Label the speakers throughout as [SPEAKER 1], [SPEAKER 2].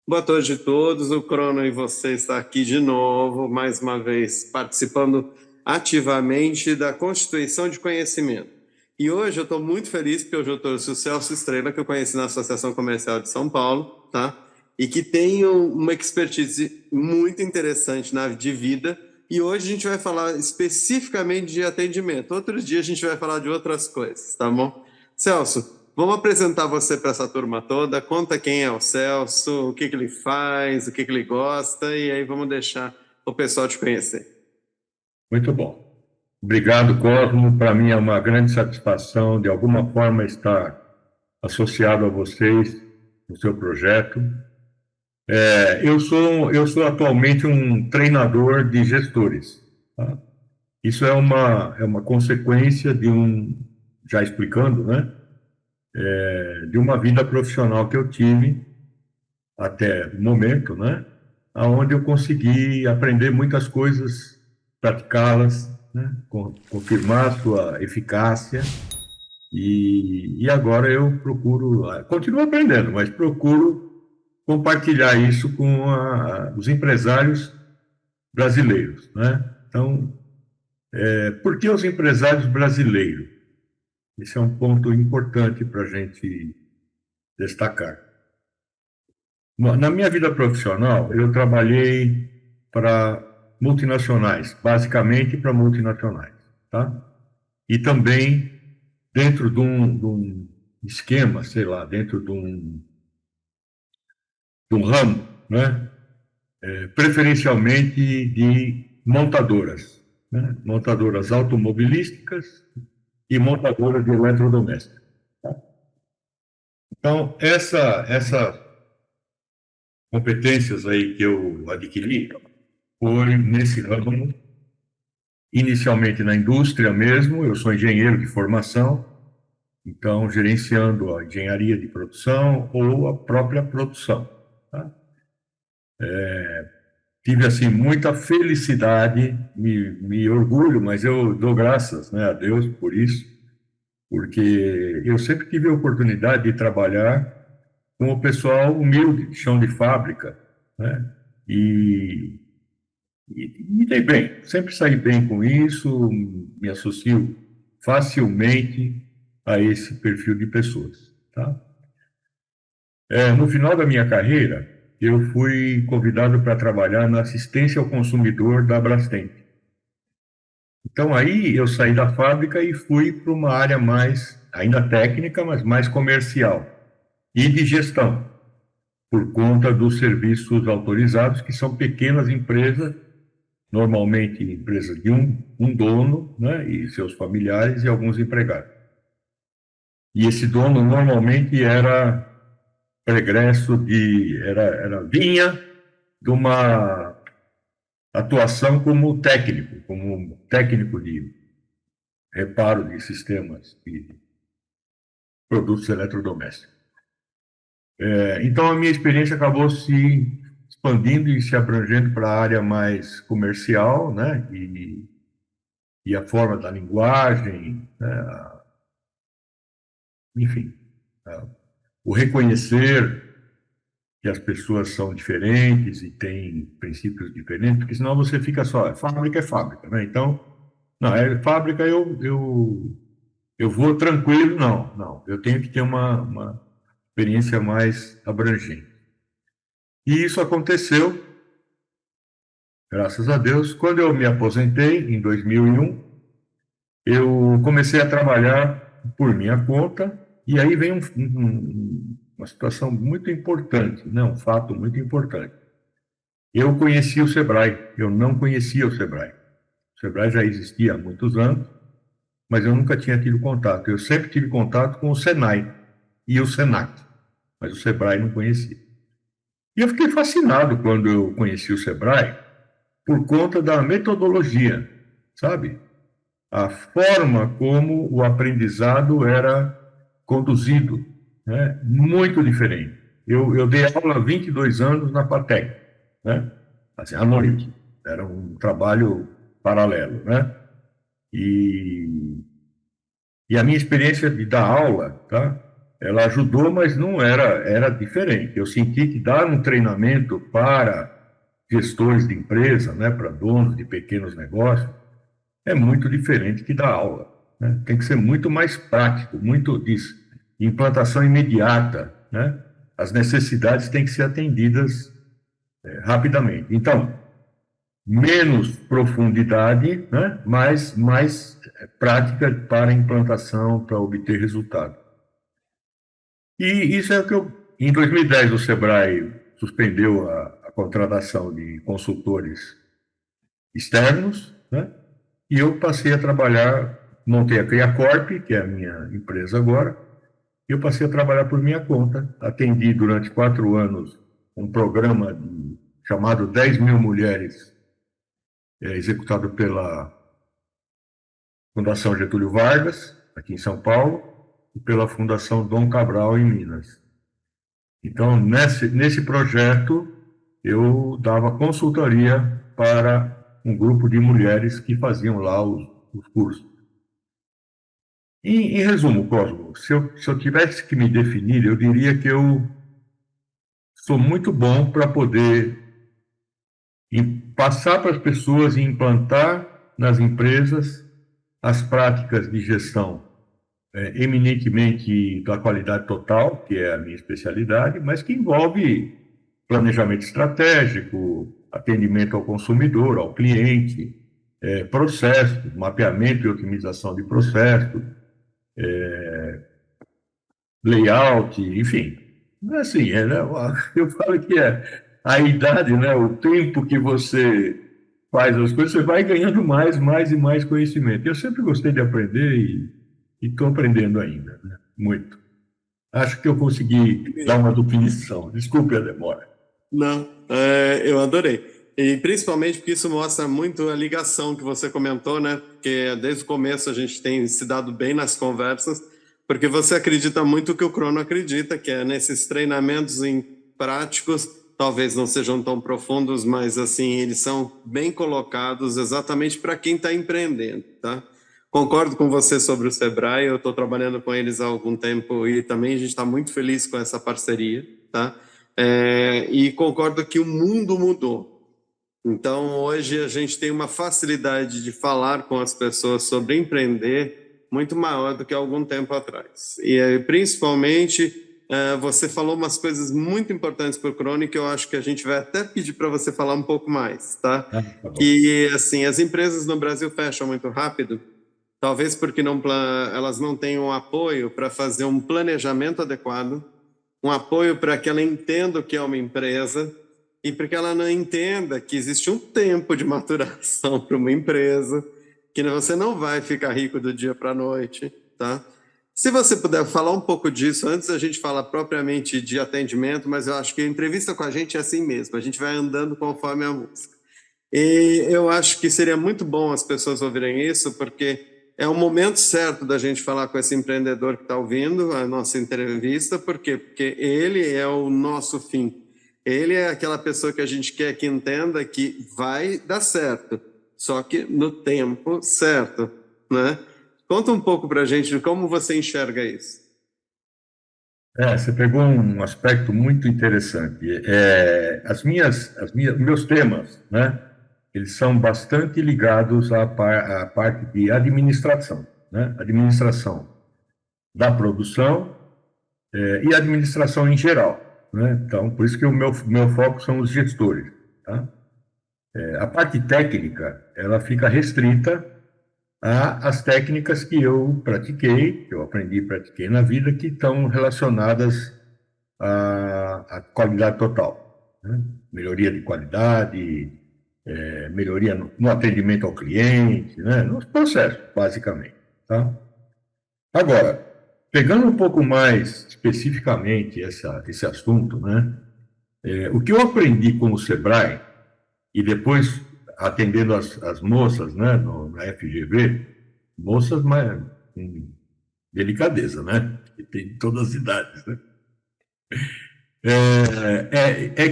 [SPEAKER 1] Boa tarde a todos. O Crono e você está aqui de novo, mais uma vez, participando ativamente da Constituição de Conhecimento. E hoje eu estou muito feliz porque hoje eu trouxe o Celso Estrela, que eu conheci na Associação Comercial de São Paulo, tá? E que tem uma expertise muito interessante de vida. E hoje a gente vai falar especificamente de atendimento. Outros dias a gente vai falar de outras coisas, tá bom? Celso, vamos apresentar você para essa turma toda. Conta quem é o Celso, o que ele faz, o que ele gosta, e aí vamos deixar o pessoal te conhecer.
[SPEAKER 2] Muito bom. Obrigado, Cosmo. Para mim é uma grande satisfação, de alguma forma, estar associado a vocês no seu projeto. Eu sou atualmente um treinador de gestores. Tá? Isso é uma consequência já explicando, né? De uma vida profissional que eu tive até o momento, né? Onde eu consegui aprender muitas coisas, praticá-las, né? Confirmar a sua eficácia. E agora eu procuro, continuo aprendendo, mas procuro compartilhar isso com os empresários brasileiros, né? Então, por que os empresários brasileiros? Esse é um ponto importante para a gente destacar. Na minha vida profissional, eu trabalhei para multinacionais, basicamente para multinacionais, tá? E também dentro de um esquema, sei lá, dentro de um ramo, né? Preferencialmente de montadoras, né? Montadoras automobilísticas e montadoras de eletrodomésticos. Então, essas competências aí que eu adquiri foi nesse ramo, inicialmente na indústria mesmo. Eu sou engenheiro de formação, então gerenciando a engenharia de produção ou a própria produção. Tá? Tive assim muita felicidade, me orgulho, mas eu dou graças, né, a Deus por isso, porque eu sempre tive a oportunidade de trabalhar com o pessoal humilde, de chão de fábrica, né? E, me dei bem, sempre saí bem com isso, me associo facilmente a esse perfil de pessoas, tá? No final da minha carreira, eu fui convidado para trabalhar na assistência ao consumidor da Brastemp. Então aí eu saí da fábrica e fui para uma área mais, ainda técnica, mas mais comercial e de gestão, por conta dos serviços autorizados, que são pequenas empresas, normalmente empresas de um dono, né, e seus familiares e alguns empregados. E esse dono normalmente era vinha de uma atuação como técnico de reparo de sistemas e produtos eletrodomésticos. Então, a minha experiência acabou se expandindo e se abrangendo para a área mais comercial, né? E a forma da linguagem, né? Enfim, o reconhecer que as pessoas são diferentes e têm princípios diferentes, porque senão você fica só, é fábrica, né? Então, não, é fábrica, eu vou tranquilo, não, eu tenho que ter uma experiência mais abrangente. E isso aconteceu, graças a Deus. Quando eu me aposentei, em 2001, eu comecei a trabalhar por minha conta, e aí vem uma situação muito importante, né? Um fato muito importante. Eu conheci o Sebrae, eu não conhecia o Sebrae. O Sebrae já existia há muitos anos, mas eu nunca tinha tido contato. Eu sempre tive contato com o Senai e o Senac, mas o Sebrae não conhecia. E eu fiquei fascinado quando eu conheci o Sebrae por conta da metodologia, sabe? A forma como o aprendizado era conduzido, né? Muito diferente. Eu dei aula há 22 anos na FATEC, né? Assim, à noite. Era um trabalho paralelo, né? E, e a minha experiência de dar aula, tá? ela ajudou, mas não era diferente. Eu senti que dar um treinamento para gestores de empresa, né, para donos de pequenos negócios, é muito diferente que dar aula, né? Tem que ser muito mais prático, muito disso, implantação imediata, né? As necessidades têm que ser atendidas rapidamente. Então, menos profundidade, né? Mas mais prática para implantação, para obter resultado. E isso é o que em 2010 o Sebrae suspendeu a contratação de consultores externos, né? E eu passei a trabalhar, montei a Criacorp, que é a minha empresa agora, e eu passei a trabalhar por minha conta. Atendi durante 4 anos um programa chamado 10 mil mulheres, executado pela Fundação Getúlio Vargas, aqui em São Paulo, e pela Fundação Dom Cabral, em Minas. Então, nesse projeto, eu dava consultoria para um grupo de mulheres que faziam lá os cursos. Em resumo, Cosmo, se eu tivesse que me definir, eu diria que eu sou muito bom para poder passar para as pessoas e implantar nas empresas as práticas de gestão eminentemente da qualidade total, que é a minha especialidade, mas que envolve planejamento estratégico, atendimento ao consumidor, ao cliente, processo, mapeamento e otimização de processo, layout, enfim. Assim, eu falo que a idade, né, o tempo que você faz as coisas, você vai ganhando mais e mais conhecimento. Eu sempre gostei de aprender e estou aprendendo ainda, né? Muito. Acho que eu consegui dar uma definição. Desculpe a demora.
[SPEAKER 1] Não, eu adorei. E principalmente porque isso mostra muito a ligação que você comentou, né? Porque desde o começo a gente tem se dado bem nas conversas, porque você acredita muito que o Crono acredita, que é nesses treinamentos em práticos, talvez não sejam tão profundos, mas assim, eles são bem colocados exatamente para quem está empreendendo, tá? Concordo com você sobre o Sebrae, eu estou trabalhando com eles há algum tempo e também a gente está muito feliz com essa parceria, tá? E concordo que o mundo mudou. Então, hoje a gente tem uma facilidade de falar com as pessoas sobre empreender muito maior do que algum tempo atrás. E principalmente, você falou umas coisas muito importantes para o Crono que eu acho que a gente vai até pedir para você falar um pouco mais, tá?
[SPEAKER 2] Tá bom.
[SPEAKER 1] Que, assim, as empresas no Brasil fecham muito rápido, talvez porque elas não tenham apoio para fazer um planejamento adequado, um apoio para que ela entenda o que é uma empresa e para que ela não entenda que existe um tempo de maturação para uma empresa, que você não vai ficar rico do dia para a noite, tá? Se você puder falar um pouco disso, antes da gente falar propriamente de atendimento, mas eu acho que a entrevista com a gente é assim mesmo, a gente vai andando conforme a música. E eu acho que seria muito bom as pessoas ouvirem isso, porque é o momento certo da gente falar com esse empreendedor que está ouvindo a nossa entrevista. Por quê? Porque ele é o nosso fim. Ele é aquela pessoa que a gente quer que entenda que vai dar certo, só que no tempo certo, né? Conta um pouco para a gente de como você enxerga isso.
[SPEAKER 2] Você pegou um aspecto muito interessante. Meus temas, né? Eles são bastante ligados à parte de administração, né? Administração da produção e administração em geral, né? Então, por isso que o meu foco são os gestores, tá? A parte técnica, ela fica restrita às técnicas que eu pratiquei, que eu aprendi e pratiquei na vida, que estão relacionadas à qualidade total, né? Melhoria de qualidade, melhoria no atendimento ao cliente, né? Nos processos, basicamente, tá? Agora, pegando um pouco mais especificamente esse assunto, né? O que eu aprendi com o Sebrae, e depois atendendo as moças, né, na FGV, moças mais com delicadeza, né? Que tem de todas as idades, né?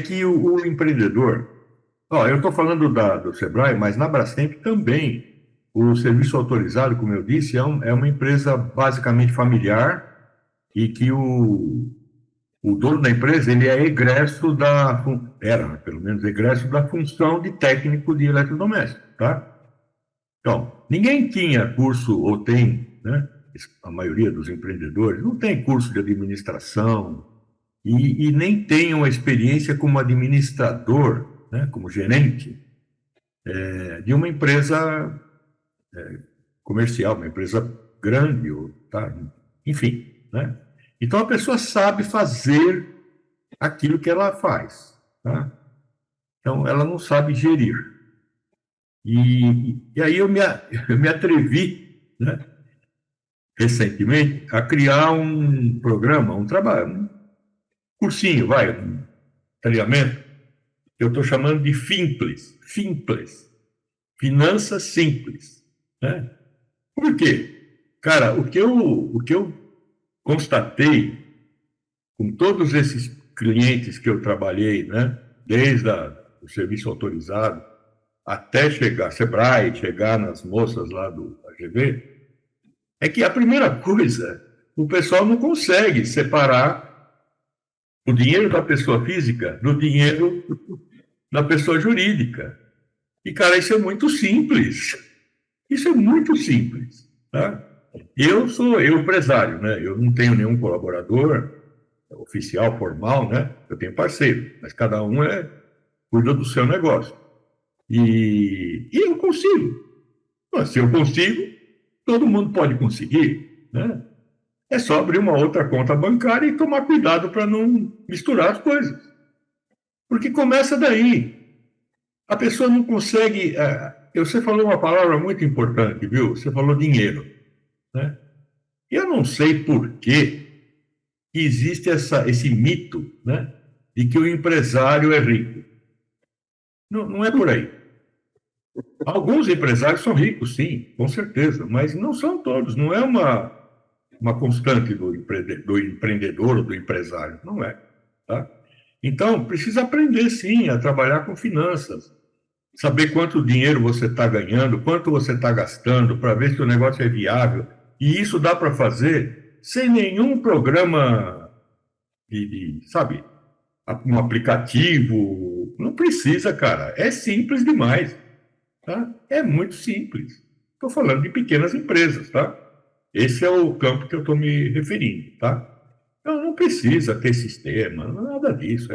[SPEAKER 2] Que o empreendedor, eu estou falando do Sebrae, mas na Brastemp também o serviço autorizado, como eu disse, é uma empresa basicamente familiar, e que o dono da empresa ele é egresso era, né, pelo menos, egresso da função de técnico de eletrodoméstico, tá? Então, ninguém tinha curso, ou tem, né? A maioria dos empreendedores não tem curso de administração e nem tem uma experiência como administrador, né? Como gerente de uma empresa comercial, uma empresa grande, tá? Enfim, né? Então, a pessoa sabe fazer aquilo que ela faz, tá? Então, ela não sabe gerir. E aí eu me atrevi, né, recentemente, a criar um programa, um trabalho, um cursinho, um treinamento, que eu estou chamando de Fimples, Finanças Simples, né? Por quê? Cara, o que eu constatei com todos esses clientes que eu trabalhei, né, desde o serviço autorizado até chegar, Sebrae, chegar nas moças lá do AGV, é que a primeira coisa, o pessoal não consegue separar o dinheiro da pessoa física do dinheiro da pessoa jurídica. E, cara, isso é muito simples. Isso é muito simples, tá? Eu sou empresário, né? Eu não tenho nenhum colaborador oficial, formal, né? Eu tenho parceiro, mas cada um cuida do seu negócio. E eu consigo. Mas se eu consigo, todo mundo pode conseguir, né? É só abrir uma outra conta bancária e tomar cuidado para não misturar as coisas. Porque começa daí. A pessoa não consegue. Você falou uma palavra muito importante, viu? Você falou dinheiro, né? Eu não sei por que existe esse mito, né, de que o empresário é rico. Não, não é por aí. Alguns empresários são ricos, sim, com certeza, mas não são todos. Não é uma constante do empreendedor ou do empresário. Não é. Tá? Então, precisa aprender, sim, a trabalhar com finanças. Saber quanto dinheiro você está ganhando, quanto você está gastando, para ver se o negócio é viável. E isso dá para fazer sem nenhum programa sabe, um aplicativo. Não precisa, cara. É simples demais. Tá? É muito simples. Estou falando de pequenas empresas, tá? Esse é o campo que eu estou me referindo, tá? Então, não precisa ter sistema, nada disso.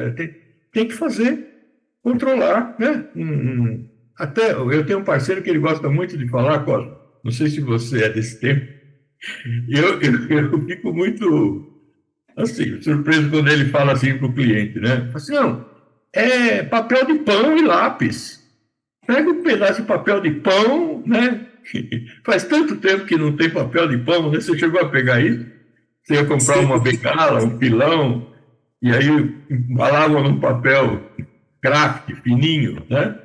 [SPEAKER 2] Tem que fazer, controlar, né? Até eu tenho um parceiro que ele gosta muito de falar, Cosmo, não sei se você é desse tempo, eu fico muito, assim, surpreso quando ele fala assim para o cliente, né? Fala assim, não, é papel de pão e lápis. Pega um pedaço de papel de pão, né? Faz tanto tempo que não tem papel de pão, né? Você chegou a pegar isso? Você ia comprar
[SPEAKER 1] Sim.
[SPEAKER 2] uma bengala, um pilão, e aí embalava num papel craft, fininho, né?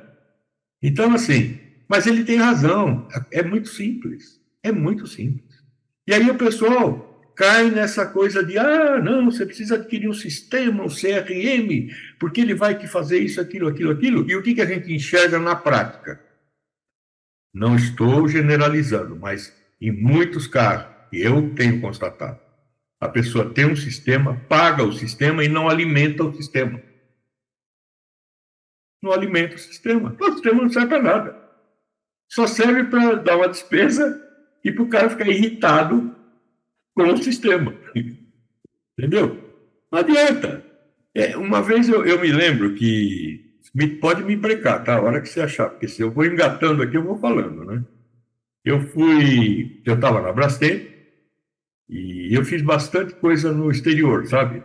[SPEAKER 2] Então, assim, mas ele tem razão, é muito simples, é muito simples. E aí o pessoal cai nessa coisa de, não, você precisa adquirir um sistema, um CRM, porque ele vai te fazer isso, aquilo, aquilo, aquilo. E o que a gente enxerga na prática? Não estou generalizando, mas em muitos casos, eu tenho constatado, a pessoa tem um sistema, paga o sistema e não alimenta o sistema. Não alimenta o sistema. O sistema não serve para nada. Só serve para dar uma despesa e para o cara ficar irritado com o sistema. Entendeu? Não adianta. Uma vez eu me lembro que. Pode me brecar, tá? A hora que você achar, porque se eu vou engatando aqui, eu vou falando, né? Eu estava na Brastemp e eu fiz bastante coisa no exterior, sabe?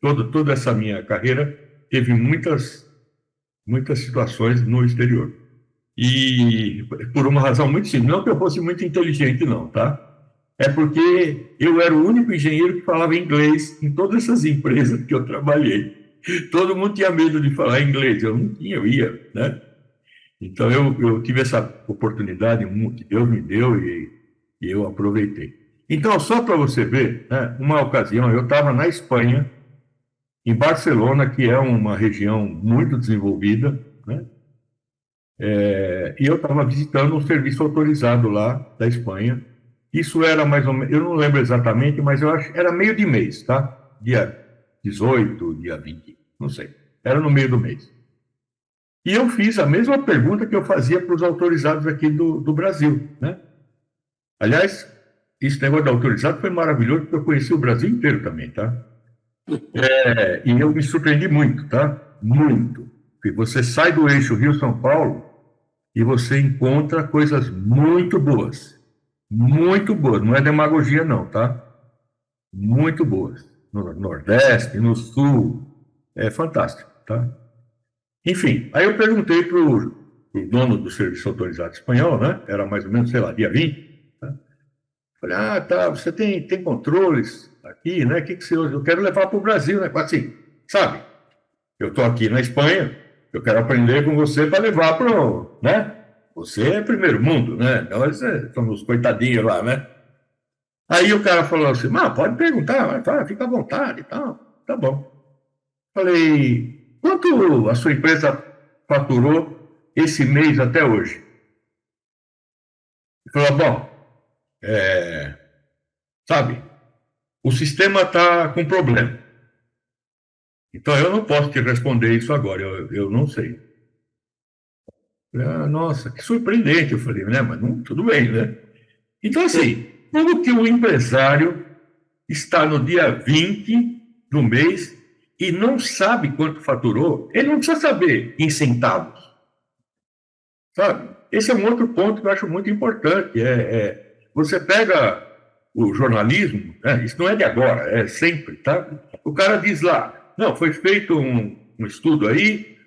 [SPEAKER 2] Toda essa minha carreira teve muitas situações no exterior. E por uma razão muito simples, não que eu fosse muito inteligente, não, tá? É porque eu era o único engenheiro que falava inglês em todas essas empresas que eu trabalhei. Todo mundo tinha medo de falar inglês, eu não tinha, eu ia, né? Então eu tive essa oportunidade que Deus me deu e eu aproveitei. Então, só para você ver, né, uma ocasião eu estava na Espanha, em Barcelona, que é uma região muito desenvolvida, né? E eu estava visitando um serviço autorizado lá da Espanha, Isso era mais ou menos, eu não lembro exatamente, mas eu acho era meio de mês, tá? Dia 18, dia 20, não sei. Era no meio do mês. E eu fiz a mesma pergunta que eu fazia para os autorizados aqui do Brasil, né? Aliás, esse negócio de autorizado foi maravilhoso, porque eu conheci o Brasil inteiro também, tá? E eu me surpreendi muito, tá? Muito. Porque você sai do eixo Rio-São Paulo e você encontra coisas muito boas. Muito boas. Não é demagogia, não, tá? Muito boas. No Nordeste, no Sul. É fantástico, tá? Enfim, aí eu perguntei para o dono do serviço autorizado espanhol, né? Era mais ou menos, sei lá, dia 20. Tá? Falei, tá, você tem controles aqui, né? Que você usa? Eu quero levar para o Brasil, né? Assim, sabe? Eu estou aqui na Espanha, eu quero aprender com você para levar para o, né? Você é primeiro mundo, né? Nós somos coitadinhos lá, né? Aí o cara falou assim, pode perguntar, tá, fica à vontade e tal. Tá bom. Falei, quanto a sua empresa faturou esse mês até hoje? Ele falou, bom, sabe, o sistema está com problema. Então eu não posso te responder isso agora, eu não sei. Nossa, que surpreendente, eu falei, né? Mas não, tudo bem, né? Então, assim, como que o empresário está no dia 20 do mês e não sabe quanto faturou? Ele não precisa saber em centavos, sabe? Esse é um outro ponto que eu acho muito importante. Você pega o jornalismo, né? Isso não é de agora, é sempre, tá? O cara diz lá, não, foi feito um estudo aí,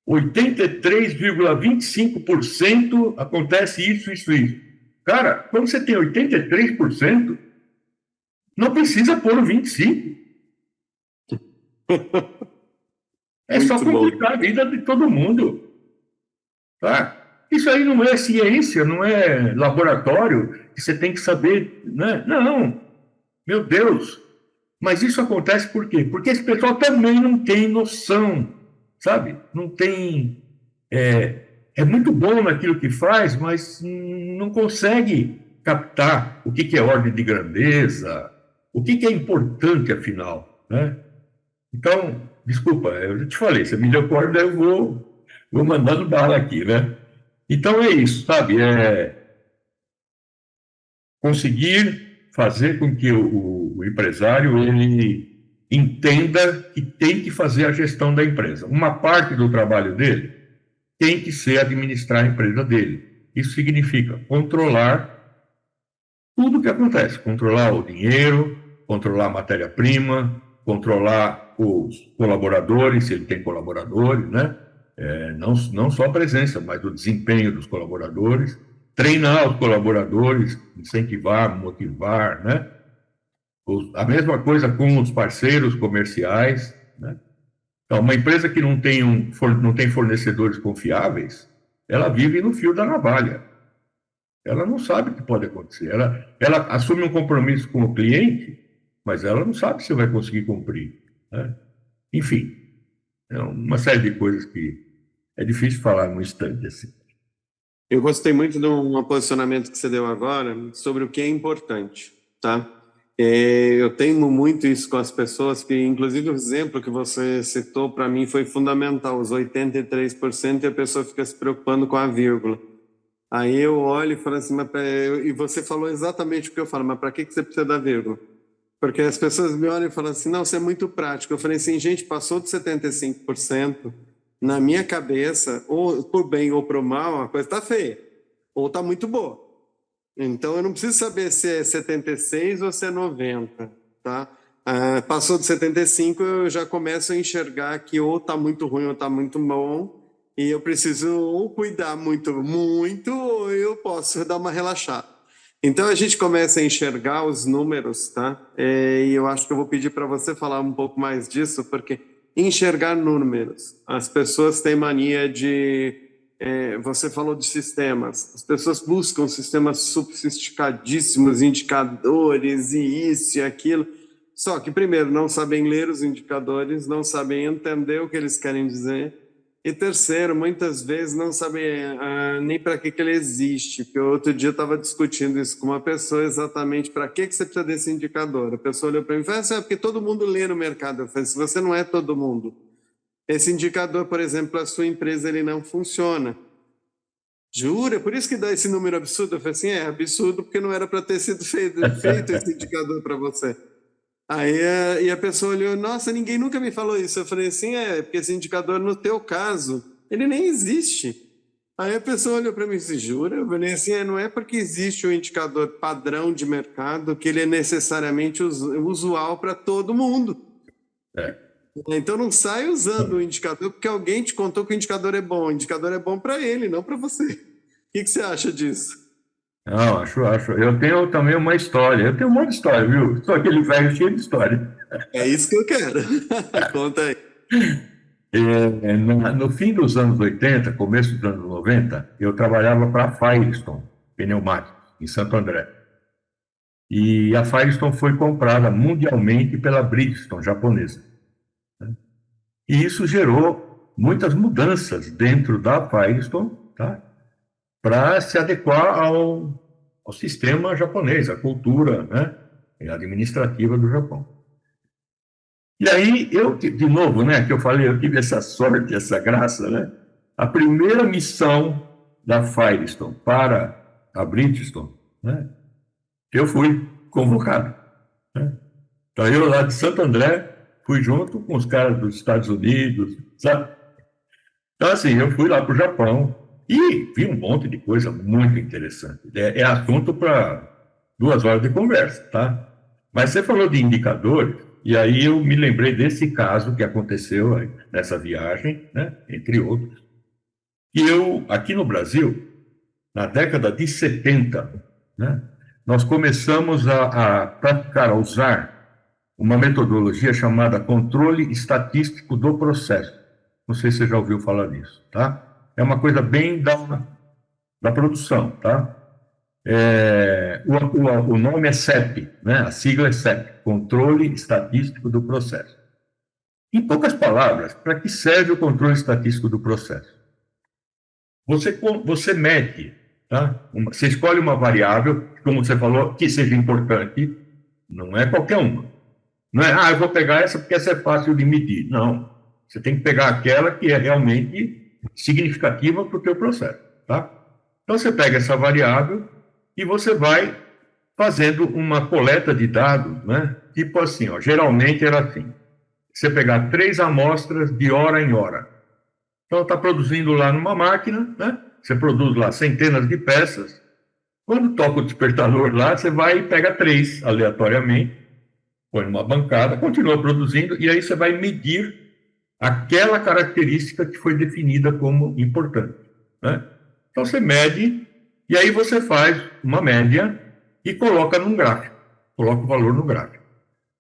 [SPEAKER 2] 83,25% acontece isso, isso, isso. Cara, quando você tem 83%, não precisa pôr o 25%. É só
[SPEAKER 1] Muito bom.
[SPEAKER 2] complicar a vida de todo mundo. Tá? Isso aí não é ciência, não é laboratório, que você tem que saber. Né? Não, meu Deus. Mas isso acontece por quê? Porque esse pessoal também não tem noção, sabe? Não tem. É muito bom naquilo que faz, mas não consegue captar o que é ordem de grandeza, o que é importante, afinal. Né? Então, desculpa, eu já te falei, você me deu corda, eu vou mandando bala aqui, né? Então é isso, sabe? Conseguir fazer com que o empresário ele entenda que tem que fazer a gestão da empresa. Uma parte do trabalho dele tem que ser administrar a empresa dele. Isso significa controlar tudo o que acontece, controlar o dinheiro, controlar a matéria-prima, controlar os colaboradores, se ele tem colaboradores, né? Não só a presença, mas o desempenho dos colaboradores, treinar os colaboradores, incentivar, motivar, né? A mesma coisa com os parceiros comerciais, né? Então, uma empresa que não tem fornecedores confiáveis, ela vive no fio da navalha. Ela não sabe o que pode acontecer. Ela assume um compromisso com o cliente, mas ela não sabe se vai conseguir cumprir. Né? Enfim, é uma série de coisas que é difícil falar num instante assim.
[SPEAKER 1] Eu gostei muito do posicionamento que você deu agora sobre o que é importante, tá? Eu tenho muito isso com as pessoas, que inclusive o exemplo que você citou para mim foi fundamental, os 83% e a pessoa fica se preocupando com a vírgula. Aí eu olho e falo assim, e você falou exatamente o que eu falo, mas para que você precisa da vírgula? Porque as pessoas me olham e falam assim, não, você é muito prático. Eu falei assim, gente, passou de 75%, na minha cabeça, ou por bem ou por mal, a coisa está feia, ou está muito boa. Então eu não preciso saber se é 76 ou se é 90, tá? Passou de 75, eu já começo a enxergar que ou está muito ruim ou está muito bom, e eu preciso ou cuidar muito, muito, ou eu posso dar uma relaxada. Então a gente começa a enxergar os números, tá? E eu acho que eu vou pedir para você falar um pouco mais disso, porque enxergar números, as pessoas têm mania de... você falou de sistemas, as pessoas buscam sistemas sofisticadíssimos, indicadores e isso e aquilo, só que primeiro não sabem ler os indicadores, não sabem entender o que eles querem dizer, E terceiro, muitas vezes não sabe nem para que ele existe. Porque outro dia eu estava discutindo isso com uma pessoa, exatamente para que você precisa desse indicador. A pessoa olhou para mim e falou assim, porque todo mundo lê no mercado. Eu falei, se você não é todo mundo. Esse indicador, por exemplo, a sua empresa, ele não funciona. Jura? Por isso que dá esse número absurdo? Eu falei assim, é absurdo porque não era para ter sido feito esse indicador para você. Aí e a pessoa olhou, nossa, ninguém nunca me falou isso. Eu falei assim, porque esse indicador, no teu caso, ele nem existe. Aí a pessoa olhou para mim e disse, jura? Eu falei assim, não é porque existe um indicador padrão de mercado que ele é necessariamente usual para todo mundo.
[SPEAKER 2] É.
[SPEAKER 1] Então não sai usando o indicador porque alguém te contou que o indicador é bom. O indicador é bom para ele, não para você. O que você acha disso?
[SPEAKER 2] Não, acho. Eu tenho também uma história. Eu tenho um monte de história, viu? Sou aquele velho cheio de história.
[SPEAKER 1] É isso que eu quero. Conta aí.
[SPEAKER 2] No fim dos anos 80, começo dos anos 90, eu trabalhava para a Firestone Pneumáticos, em Santo André. E a Firestone foi comprada mundialmente pela Bridgestone, japonesa. E isso gerou muitas mudanças dentro da Firestone, tá? Para se adequar ao sistema japonês, à cultura, né? Administrativa do Japão. E aí, de novo, né, que eu falei, eu tive essa sorte, essa graça, né? A primeira missão da Firestone para a Bridgestone, né? Eu fui convocado, né? Então, eu lá de Santo André, fui junto com os caras dos Estados Unidos, sabe? Então, assim, eu fui lá para o Japão e vi um monte de coisa muito interessante. É assunto para 2 horas de conversa, tá? Mas você falou de indicadores, e aí eu me lembrei desse caso que aconteceu nessa viagem, né, entre outros, que eu, aqui no Brasil, na década de 70, né, nós começamos a praticar, a usar uma metodologia chamada controle estatístico do processo. Não sei se você já ouviu falar disso, tá? É uma coisa bem da produção, tá? O nome é CEP, né? A sigla é CEP, Controle Estatístico do Processo. Em poucas palavras, para que serve o controle estatístico do processo? Você mede, tá? Você escolhe uma variável, como você falou, que seja importante, não é qualquer uma. Não é, eu vou pegar essa porque essa é fácil de medir. Não. Você tem que pegar aquela que é realmente significativa para o teu processo, tá? Então, você pega essa variável e você vai fazendo uma coleta de dados, né? Tipo assim, ó, geralmente era assim. Você pegar 3 amostras de hora em hora. Então, está produzindo lá numa máquina, né? Você produz lá centenas de peças. Quando toca o despertador lá, você vai e pega 3 aleatoriamente, põe numa bancada, continua produzindo, e aí você vai medir aquela característica que foi definida como importante, né? Então, você mede, e aí você faz uma média e coloca num gráfico, coloca o valor no gráfico.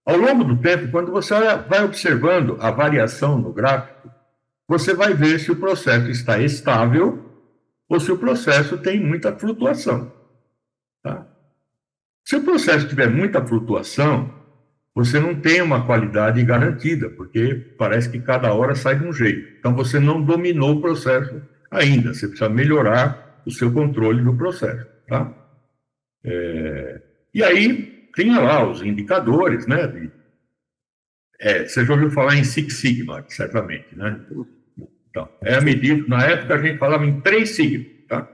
[SPEAKER 2] Ao longo do tempo, quando você vai observando a variação no gráfico, você vai ver se o processo está estável ou se o processo tem muita flutuação, tá? Se o processo tiver muita flutuação, você não tem uma qualidade garantida, porque parece que cada hora sai de um jeito. Então, você não dominou o processo ainda. Você precisa melhorar o seu controle do processo, tá? E aí, tinha lá os indicadores, né? Você já ouviu falar em Six Sigma, certamente, né? Então, é a medida, na época a gente falava em 3 Sigma, tá?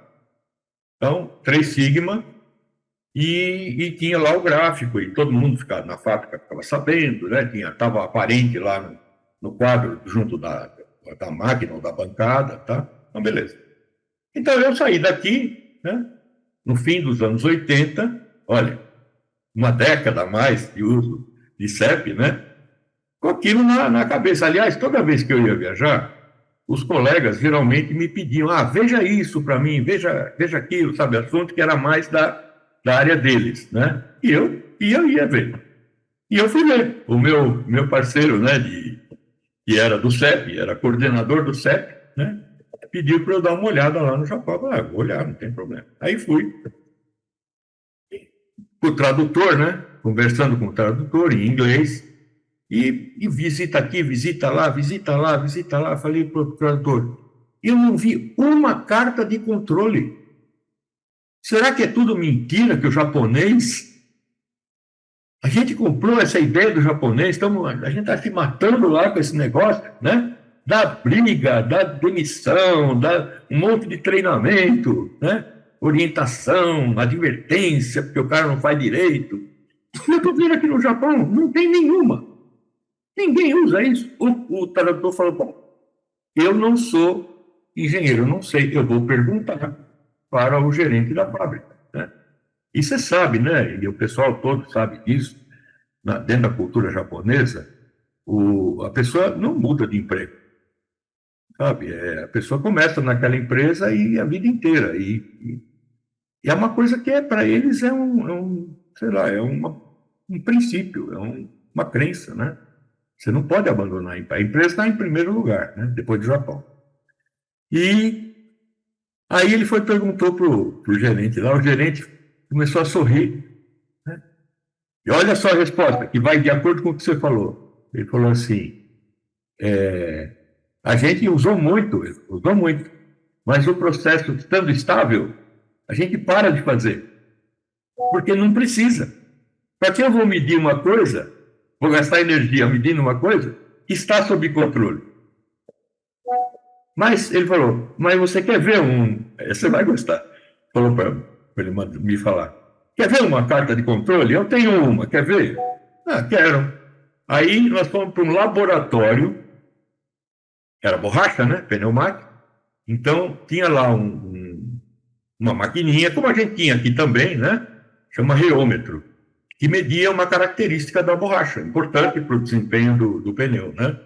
[SPEAKER 2] Então, 3 Sigma, e tinha lá o gráfico, e todo mundo na fábrica ficava sabendo, né? Estava aparente lá no quadro, junto da máquina ou da bancada, tá? Então, beleza. Então, eu saí daqui, né? No fim dos anos 80, olha, uma década a mais de uso de CEP, né? Com aquilo na cabeça. Aliás, toda vez que eu ia viajar, os colegas geralmente me pediam, veja isso para mim, veja aquilo, sabe, assunto que era mais da área deles, né? E eu ia ver. E eu fui ver. O meu parceiro, né, que era do CEP, era coordenador do CEP, né, pediu para eu dar uma olhada lá no Japão. Eu vou olhar, não tem problema. Aí fui. Com o tradutor, né, conversando com o tradutor em inglês. e visita aqui, visita lá, visita lá, visita lá. Falei para o tradutor, eu não vi uma carta de controle. Será que é tudo mentira que o japonês... A gente comprou essa ideia do japonês, a gente está se matando lá com esse negócio, né? Dá briga, dá demissão, dá um monte de treinamento, né? Orientação, advertência, porque o cara não faz direito. E eu estou vendo aqui no Japão, não tem nenhuma. Ninguém usa isso. O tradutor falou, bom, eu não sou engenheiro, eu não sei, eu vou perguntar para o gerente da fábrica, né? E você sabe, né? E o pessoal todo sabe disso, dentro da cultura japonesa, a pessoa não muda de emprego, sabe? A pessoa começa naquela empresa e a vida inteira. E é uma coisa que para eles sei lá, um princípio, uma crença, né? Você não pode abandonar a empresa. A empresa está em primeiro lugar, né? Depois do Japão. E aí ele perguntou para o gerente lá, o gerente começou a sorrir, né? E olha só a resposta, que vai de acordo com o que você falou. Ele falou assim, a gente usou muito, mas o processo estando estável, a gente para de fazer, porque não precisa. Para que eu vou medir uma coisa, vou gastar energia medindo uma coisa que está sob controle? Mas ele falou, mas você quer ver você vai gostar. Falou para ele me falar, quer ver uma carta de controle? Eu tenho uma, quer ver? Ah, quero. Aí nós fomos para um laboratório, era borracha, né? Pneumático. Então tinha lá uma maquininha, como a gente tinha aqui também, né? Chama reômetro, que media uma característica da borracha, importante para o desempenho do pneu, né?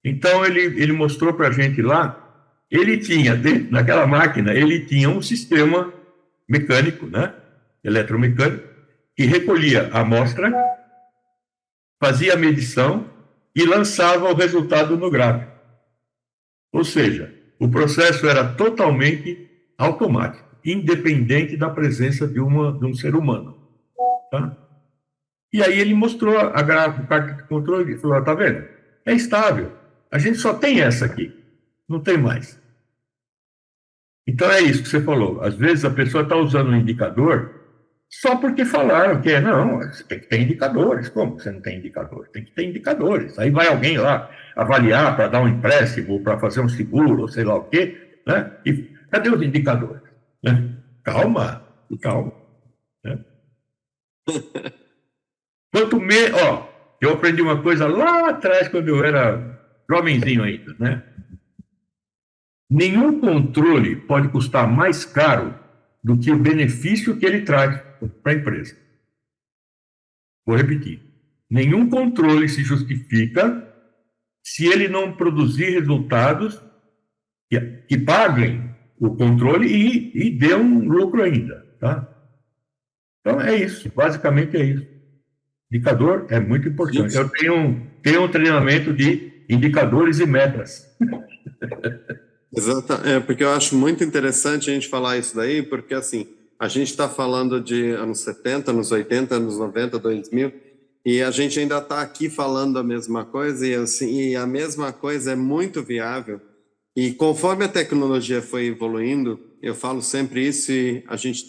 [SPEAKER 2] Então ele mostrou para a gente lá, ele tinha, naquela máquina, ele tinha um sistema mecânico, né? Eletromecânico, que recolhia a amostra, fazia a medição e lançava o resultado no gráfico. Ou seja, o processo era totalmente automático, independente da presença de um ser humano. Tá? E aí ele mostrou a carta de controle e falou, tá vendo? É estável. A gente só tem essa aqui, não tem mais. Então é isso que você falou. Às vezes a pessoa está usando um indicador só porque falaram que não, você tem que ter indicadores. Como você não tem indicador? Tem que ter indicadores. Aí vai alguém lá avaliar para dar um empréstimo, para fazer um seguro, ou sei lá o quê, né? E cadê os indicadores? Né? Calma, calma. Né? Eu aprendi uma coisa lá atrás, quando eu era jovenzinho ainda, né? Nenhum controle pode custar mais caro do que o benefício que ele traz para a empresa. Vou repetir. Nenhum controle se justifica se ele não produzir resultados que paguem o controle e dê um lucro ainda. Tá? Então, é isso. Basicamente é isso. Indicador é muito importante. Eu tenho um treinamento de indicadores e metas.
[SPEAKER 1] Exato, porque eu acho muito interessante a gente falar isso daí, porque assim, a gente está falando de anos 70, anos 80, anos 90, 2000, e a gente ainda está aqui falando a mesma coisa, e, assim, e a mesma coisa é muito viável. E conforme a tecnologia foi evoluindo, eu falo sempre isso, e a gente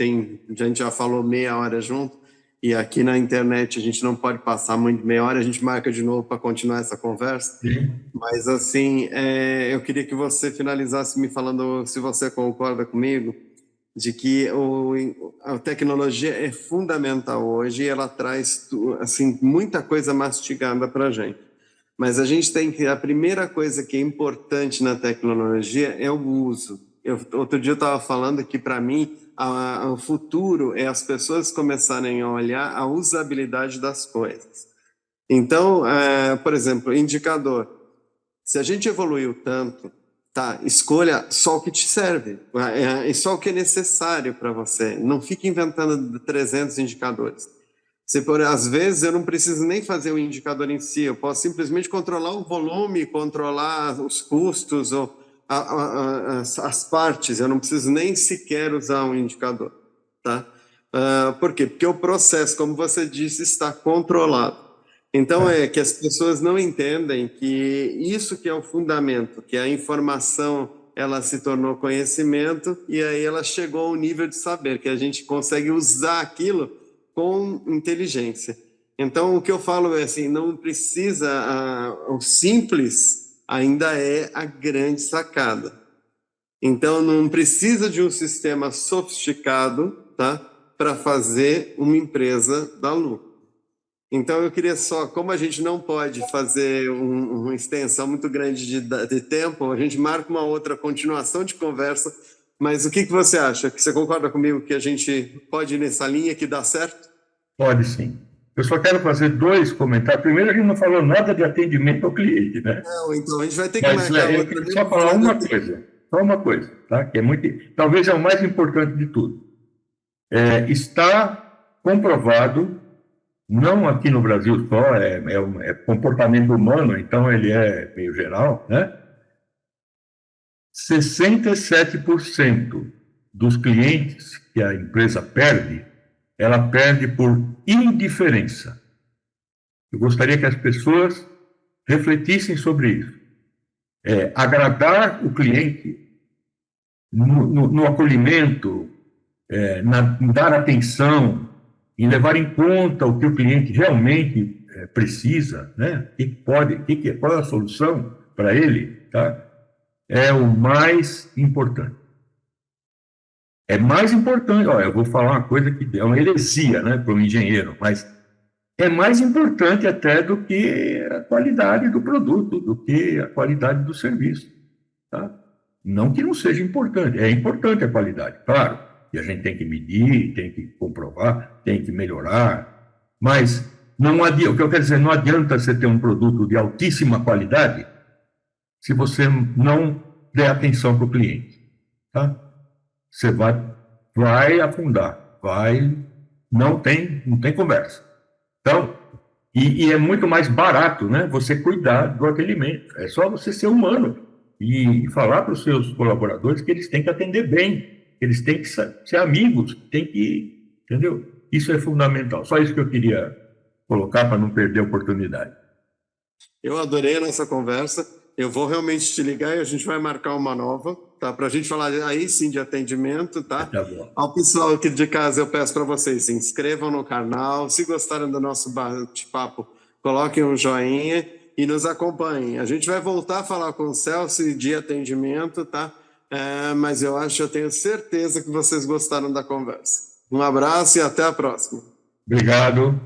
[SPEAKER 1] já falou meia hora junto, e aqui na internet a gente não pode passar muito meia hora, a gente marca de novo para continuar essa conversa.
[SPEAKER 2] Sim.
[SPEAKER 1] Mas assim, eu queria que você finalizasse me falando se você concorda comigo de que a tecnologia é fundamental hoje e ela traz assim muita coisa mastigada para a gente. Mas a gente tem a primeira coisa que é importante na tecnologia é o uso. Outro dia eu estava falando que para mim o futuro é as pessoas começarem a olhar a usabilidade das coisas. Então, por exemplo, indicador. Se a gente evoluiu tanto, tá, escolha só o que te serve, e só o que é necessário para você. Não fique inventando 300 indicadores. Às vezes eu não preciso nem fazer o indicador em si, eu posso simplesmente controlar o volume, controlar os custos, ou as partes, eu não preciso nem sequer usar um indicador. Tá? Por quê? Porque o processo, como você disse, está controlado. Então, é que as pessoas não entendem que isso que é o fundamento, que a informação ela se tornou conhecimento e aí ela chegou ao nível de saber, que a gente consegue usar aquilo com inteligência. Então, o que eu falo é assim, não precisa, o simples ainda é a grande sacada. Então, não precisa de um sistema sofisticado, tá, para fazer uma empresa dar lucro. Então, eu queria só, como a gente não pode fazer uma extensão muito grande de tempo, a gente marca uma outra continuação de conversa, mas o que você acha? Você concorda comigo que a gente pode ir nessa linha que dá certo?
[SPEAKER 2] Pode sim. Eu só quero fazer dois comentários. Primeiro, a gente não falou nada de atendimento ao cliente, né?
[SPEAKER 1] Não, então a gente vai ter que
[SPEAKER 2] Mas
[SPEAKER 1] marcar
[SPEAKER 2] eu
[SPEAKER 1] outra.
[SPEAKER 2] queria só falar só uma coisa, tá? Que é muito, talvez é o mais importante de tudo. Está comprovado, não aqui no Brasil só, é comportamento humano, então ele é meio geral, né? 67% dos clientes que a empresa perde, ela perde por indiferença. Eu gostaria que as pessoas refletissem sobre isso. Agradar o cliente no acolhimento, em dar atenção, em levar em conta o que o cliente realmente precisa, né? Qual é a solução para ele, tá? É o mais importante. É mais importante, olha, eu vou falar uma coisa que é uma heresia, né, para um engenheiro, mas é mais importante até do que a qualidade do produto, do que a qualidade do serviço, tá? Não que não seja importante, é importante a qualidade, claro, e a gente tem que medir, tem que comprovar, tem que melhorar, mas não adianta, o que eu quero dizer, não adianta você ter um produto de altíssima qualidade se você não der atenção para o cliente, tá? Você vai afundar, não tem conversa. Então, e é muito mais barato, né? Você cuidar do atendimento. É só você ser humano e falar para os seus colaboradores que eles têm que atender bem, eles têm que ser amigos, entendeu? Isso é fundamental. Só isso que eu queria colocar para não perder a oportunidade.
[SPEAKER 1] Eu adorei a nossa conversa. Eu vou realmente te ligar e a gente vai marcar uma nova, tá? Para a gente falar aí sim de atendimento, tá?
[SPEAKER 2] Tá bom.
[SPEAKER 1] Ao pessoal aqui de casa, eu peço para vocês se inscrevam no canal. Se gostarem do nosso bate-papo, coloquem um joinha e nos acompanhem. A gente vai voltar a falar com o Celso de atendimento, tá? Mas eu tenho certeza que vocês gostaram da conversa. Um abraço e até a próxima.
[SPEAKER 2] Obrigado.